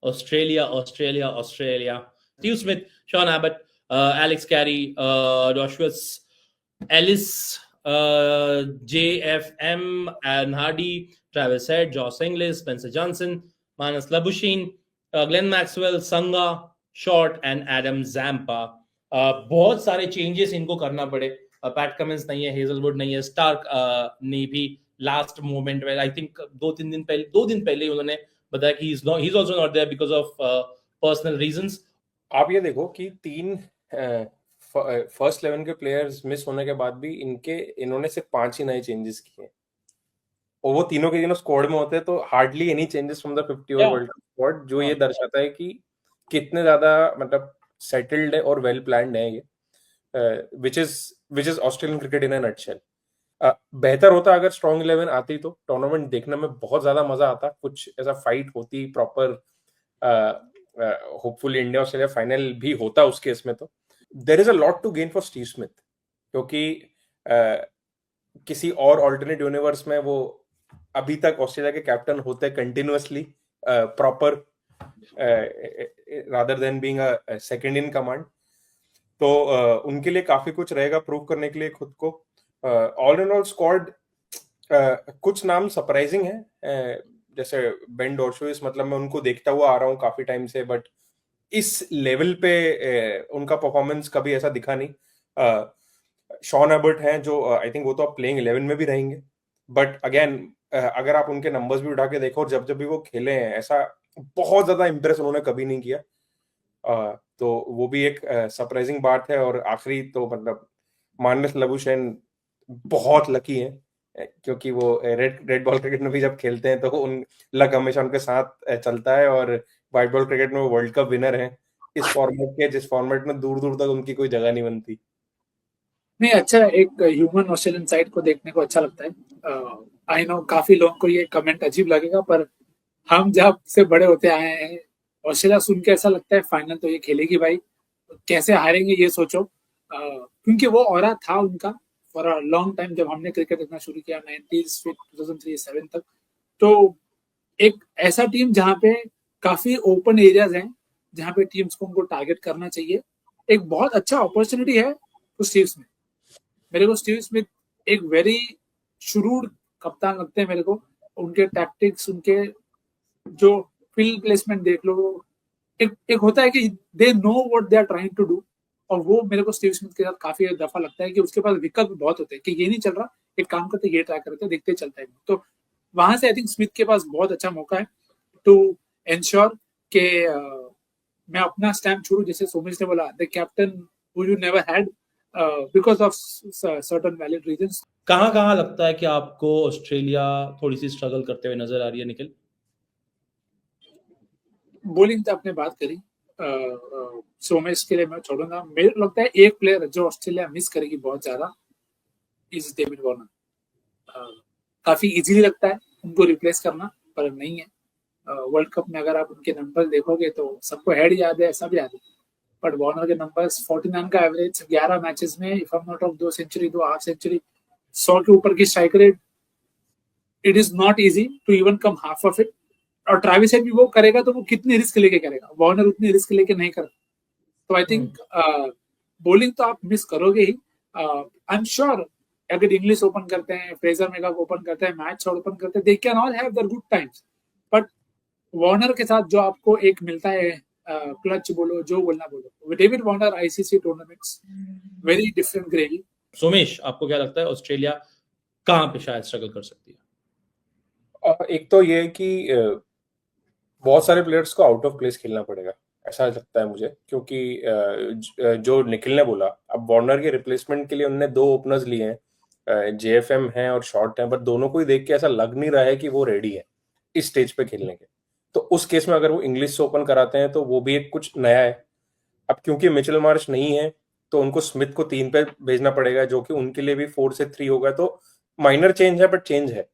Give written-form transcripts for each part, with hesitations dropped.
Australia, Australia, Australia. Steve Smith, Sean Abbott, Alex Carey, Joshua Ellis, JFM, Aaron Hardy, Travis Head, Josh Inglis, Spencer Johnson, Manas Labushin, Glenn Maxwell, Sangha, Short and Adam Zampa. बहुत सारे changes इनको करना पड़े. PAT Cummins नहीं है, Hazlewood नहीं है, Stark ने भी लास्ट मोमेंट में आई थिंक 2 दिन पहले ही उन्होंने बताया कि he is also not there because of personal reasons. आप ये देखो कि 3 फर्स्ट 11 के प्लेयर्स मिस होने के बाद भी इन्होंने सिर्फ 5 ही नए चेंजेस किए और वो तीनों के तीनों स्क्वाड में होते हैं, तो hardly any changes from the 50 over world cup squad, जो ये दर्शाता है कि कितने ज्यादा मतलब सेटल्ड है और वेल प्लान्ड है ये, which is Australian cricket in a nutshell. बेहतर होता अगर स्ट्रॉन्ग 11 आती, तो टूर्नामेंट देखने में बहुत ज्यादा मजा आता, कुछ ऐसा फाइट होती proper. Hopefully India Australia final भी होता उस केस में. तो there is a lot to gain for Steve Smith, क्योंकि किसी और ऑल्टरनेट यूनिवर्स में वो अभी तक ऑस्ट्रेलिया के कैप्टन होते continuously proper rather than being a second in command. तो उनके लिए काफी कुछ रहेगा प्रूव करने के लिए खुद को. ऑल इन ऑल स्क्वाड कुछ नाम सरप्राइजिंग है, जैसे बेन डॉर्शविस, मतलब मैं उनको देखता हुआ आ रहा हूँ काफी टाइम से, बट इस लेवल पे उनका परफॉर्मेंस कभी ऐसा दिखा नहीं. शॉन एबर्ट हैं जो आई थिंक वो तो अब प्लेइंग 11 में भी रहेंगे, बट अगेन अगर आप उनके नंबर्स भी उठा के देखो, और जब भी वो खेले हैं, ऐसा बहुत ज्यादा इंप्रेस उन्होंने कभी नहीं किया. तो वो भी एक सरप्राइजिंग बात है. और आखिरी तो मतलब मानस लबुशेन बहुत लकी है, क्योंकि वो रेड बॉल क्रिकेट में भी जब खेलते हैं तो उन लक हमेशा उनके साथ चलता है, और व्हाइट बॉल क्रिकेट में वो वर्ल्ड कप विनर है इस फॉर्मेट के, जिस फॉर्मेट में दूर दूर तक उनकी कोई जगह नहीं बनती. नहीं, अच्छा, एक ह्यूमन ऑस्ट्रेलियन साइड को देखने को अच्छा लगता है. आई नो काफी लोगों को ये कमेंट अजीब लगेगा, पर हम जब से बड़े होते आए हैं, ऑस्ट्रेलिया सुन के ऐसा लगता है फाइनल तो ये खेलेगी भाई, कैसे हारेंगे ये सोचो. क्योंकि वो ऑरा था उनका फॉर अ लॉन्ग टाइम. जब हमने क्रिकेट देखना शुरू किया 90s फिर 2003-7 तक, तो एक ऐसा टीम जहाँ पे काफी ओपन एरियाज हैं, जहाँ पे टीम्स को उनको टारगेट करना चाहिए. एक बहुत अच्छा अपॉर्चुनिटी है तो स्टीव स्मिथ. मेरे को स्टीव स्मिथ एक वेरी शुरूड कप्तान लगते हैं मेरे को. उनके टैक्टिक्स, उनके जो फील्ड प्लेसमेंट देख लो, एक होता है कि they know what they are trying to do, और वो मेरे को स्टीव स्मिथ के साथ काफी दफा लगता है कि उसके पास विकल्प बहुत होते हैं कि ये नहीं चल रहा, एक काम करते, ये ट्राई करते, देखते चलता है. तो वहां से आई थिंक स्मिथ के पास बहुत अच्छा मौका है टू एंश्योर के मैं अपना स्टैम्प छोड़ू, जैसे सोमेश ने बोला, the captain who you never had because of certain valid reasons. कहाँ लगता है कि आपको ऑस्ट्रेलिया थोड़ी सी स्ट्रगल करते हुए नजर आ रही है, निखिल? बॉलिंग तो आपने बात करी, सोमेश के लिए मैं छोड़ूंगा. मेरे को लगता है एक प्लेयर जो ऑस्ट्रेलिया मिस करेगी बहुत ज्यादा इज डेविड वार्नर. काफी इजीली लगता है उनको रिप्लेस करना, पर नहीं है. वर्ल्ड कप में अगर आप उनके नंबर देखोगे तो सबको हेड याद है, सब याद है, बट वार्नर के नंबर्स 49 का एवरेज 11 मैचेस में, if I am not off 2 century 2 half century, 100 के ऊपर की strike rate. It is not easy to even come half of it. और ट्रेविस हेड भी वो करेगा तो वो कितनी रिस्क लेके करेगा, वार्नर उतनी रिस्क लेके नहीं करता. तो आई थिंक बॉलिंग तो आप मिस करोगे ही. आई एम श्योर अगर इंग्लिश ओपन करते हैं, फ्रेजर मेगा ओपन करते हैं, मैच ओपन करते हैं, they can all have their good times, but Warner के साथ जो आपको एक मिलता है, क्लच बोलो, जो बोलना बोलो, David Warner ICC tournaments very different gravy. Somesh, आपको क्या लगता है ऑस्ट्रेलिया कहाँ पे शायद स्ट्रगल कर सकती है? एक तो ये कि बहुत सारे प्लेयर्स को आउट ऑफ प्लेस खेलना पड़ेगा, ऐसा लगता है मुझे, क्योंकि जो निखिल ने बोला, अब वार्नर के रिप्लेसमेंट के लिए उन्होंने 2 ओपनर्स लिए हैं, जेएफएम हैं और शॉर्ट हैं, बट दोनों को ही देख के ऐसा लग नहीं रहा है कि वो रेडी है इस स्टेज पे खेलने के. तो उस केस में अगर वो इंग्लिश से ओपन कराते हैं तो वो भी एक कुछ नया है. अब क्योंकि मिचेल मार्श नहीं है, तो उनको स्मिथ को 3 पे भेजना पड़ेगा, जो कि उनके लिए भी 4 से 3 होगा. तो माइनर चेंज है, बट चेंज है.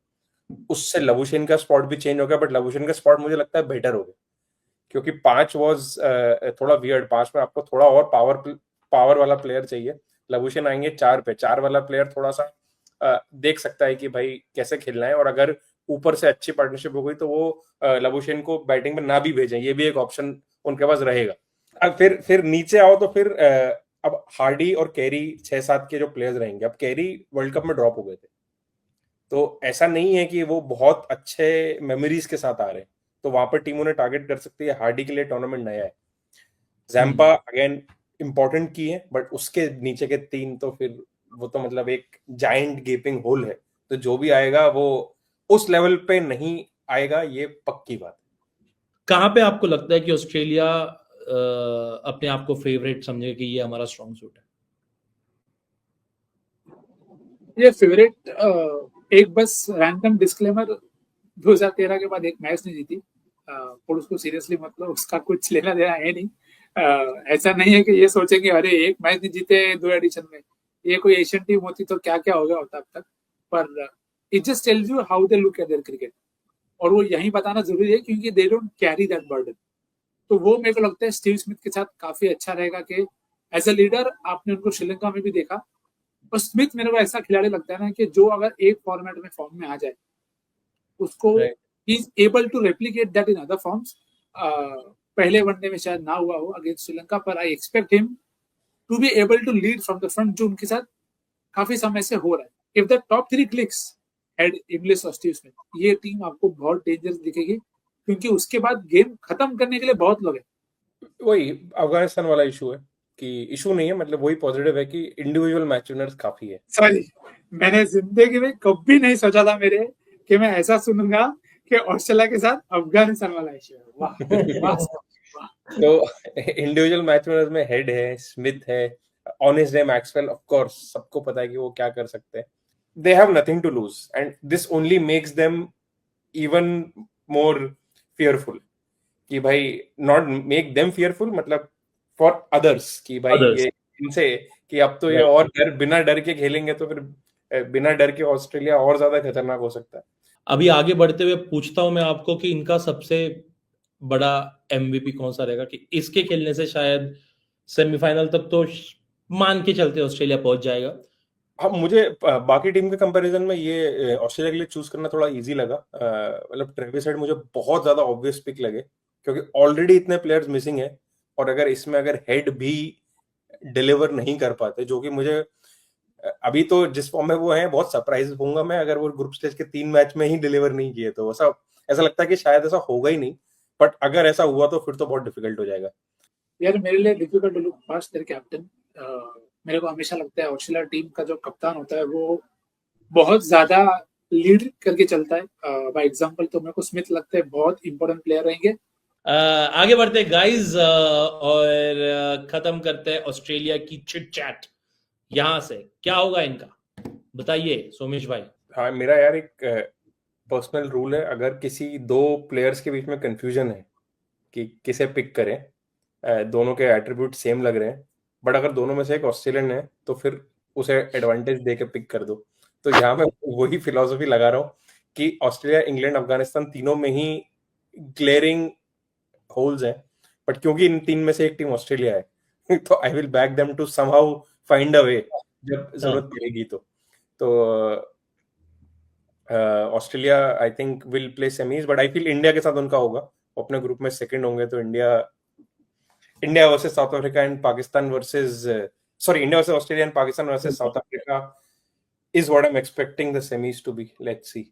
उससे लबुशेन का स्पॉट भी चेंज हो गया, बट लबुशेन का स्पॉट मुझे लगता है बेटर हो गया, क्योंकि 5 वाज थोड़ा वियर्ड. 5 में आपको थोड़ा और पावर वाला प्लेयर चाहिए. लबुशेन आएंगे 4 पे. 4 वाला प्लेयर थोड़ा सा देख सकता है कि भाई कैसे खेलना है, और अगर ऊपर से अच्छी पार्टनरशिप हो गई तो वो लबुशेन को बैटिंग में ना भी भेजें, ये भी एक ऑप्शन उनके पास रहेगा। अब फिर नीचे आओ तो फिर अब हार्डी और कैरी 6-7 के जो प्लेयर्स रहेंगे। अब कैरी वर्ल्ड कप में ड्रॉप हो गए थे, तो ऐसा नहीं है कि वो बहुत अच्छे मेमोरीज के साथ आ रहे हैं, तो वहां पर टीम उन्हें टारगेट कर सकती है। हार्डी के लिए टूर्नामेंट नया है, जैम्पा अगेन इंपॉर्टेंट की है, बट उसके नीचे के 3 तो फिर वो तो मतलब एक जायंट गेपिंग होल है, तो जो भी आएगा वो उस लेवल पे नहीं आएगा, ये पक्की बात। कहाँ पे आपको लगता है कि ऑस्ट्रेलिया अपने आप को फेवरेट समझे कि ये हमारा स्ट्रॉन्ग सूट है? ये फेवरेट एक बस रैंडम डिस्क्लेमर, 2013 के बाद एक मैच नहीं जीती, और उसको सीरियसली मतलब उसका कुछ लेना देना है नहीं। ऐसा नहीं है कि ये सोचेंगे अरे एक मैच नहीं जीते 2 एडिशन में, ये कोई एशियन टीम होती तो क्या क्या हो गया होता अब तक। पर it just tells you how they look at there cricket, और वो यही बताना जरूरी है क्योंकि they don't carry that burden. तो वो मेरे को लगता है स्टीव स्मिथ के साथ काफी अच्छा रहेगा कि एज अ लीडर, आपने उनको श्रीलंका में भी देखा। और स्मिथ मेरे को ऐसा खिलाड़ी लगता है ना कि जो अगर एक फॉर्मेट में फॉर्म में आ जाए, उसको Right. He is able to replicate that in other forms. पहले वनडे में शायद ना हुआ हो अगेंस्ट श्रीलंका, पर I expect him to be able to lead from the front, जो उनके साथ काफी समय से हो रहा है। If the top 3 clicks Head Inglis और स्टीव स्मिथ, ये टीम आपको बहुत डेंजरस दिखेगी, क्योंकि उसके बाद गेम खत्म करने के लिए बहुत लोग हैं। वही अफगानिस्तान वाला इशू है कि इशू नहीं है, मतलब वही पॉजिटिव है कि इंडिविजुअल मैच विनर्स काफी है। सॉरी, मैंने जिंदगी में कभी नहीं सोचा था मेरे कि मैं ऐसा सुनूंगा कि ऑस्ट्रेलिया के साथ अफगानिस्तान वाला इशू है। वाह वाह। तो इंडिविजुअल मैच विनर्स में हेड है, स्मिथ है, honestly Maxwell, of course सबको पता है कि वो क्या कर सकते हैं। They have nothing to lose and this only makes them even more fearful, कि भाई नॉट मेक देम फियरफुल, मतलब फॉर अदर्स, कि भाई Others. ये इनसे कि अब तो ये Right. और बिना डर के खेलेंगे तो फिर बिना डर के ऑस्ट्रेलिया और ज्यादा खतरनाक हो सकता है। अभी आगे बढ़ते हुए पूछता हूं मैं आपको कि इनका सबसे बड़ा एमवीपी कौन सा रहेगा, कि इसके खेलने से शायद सेमीफाइनल तक तो मान के चलते ऑस्ट्रेलिया पहुंच जाएगा। हाँ, मुझे बाकी टीम के कंपैरिजन में ये ऑस्ट्रेलिया के लिए चूज करना थोड़ा इजी लगा। मतलब ट्रेविस हेड मुझे बहुत ज्यादा ऑब्वियस पिक लगे, क्योंकि ऑलरेडी इतने प्लेयर्स मिसिंग है, और अगर हेड भी डिलीवर नहीं कर पाते, जो कि मुझे अभी तो जिस फॉर्म में वो हैं, बहुत सरप्राइज होऊंगा मैं अगर वो ग्रुप स्टेज के 3 मैच में ही डिलीवर नहीं किए, तो ऐसा लगता है कि शायद ऐसा होगा ही नहीं, बट अगर ऐसा हुआ तो फिर तो बहुत डिफिकल्ट हो जाएगा। यार मेरे लिए difficult to look past their captain. मेरे को हमेशा लगता है ऑस्ट्रेलिया टीम का जो कप्तान होता है वो बहुत ज्यादा लीड करके चलता है। बाय एग्जांपल तो मेरे को स्मिथ लगता है बहुत इंपॉर्टेंट प्लेयर रहेंगे। आगे बढ़ते गाइज और खत्म करते हैं ऑस्ट्रेलिया की चिट चैट। यहां से क्या होगा इनका, बताइए सोमेश भाई। हाँ, मेरा यार एक पर्सनल रूल है, अगर किसी 2 प्लेयर्स के बीच में कंफ्यूजन है कि किसे पिक करें, दोनों के एट्रीब्यूट सेम लग रहे हैं, बट अगर दोनों में से एक ऑस्ट्रेलियन है तो फिर उसे एडवांटेज दे के पिक कर दो। तो यहाँ मैं वही फिलॉसफी लगा रहा हूँ कि ऑस्ट्रेलिया, इंग्लैंड, अफगानिस्तान तीनों में ही ग्लेयरिंग होल्स हैं, बट क्योंकि इन 3 में से एक टीम ऑस्ट्रेलिया है तो I will back them to somehow find a way जब जरूरत पड़ेगी। तो Australia I think will play semis, but I feel India के साथ उनका होगा, अपने ग्रुप में सेकंड होंगे, तो India versus south Africa and Pakistan versus India versus Australia and Pakistan versus south Africa is what I'm expecting the semis to be. Let's see.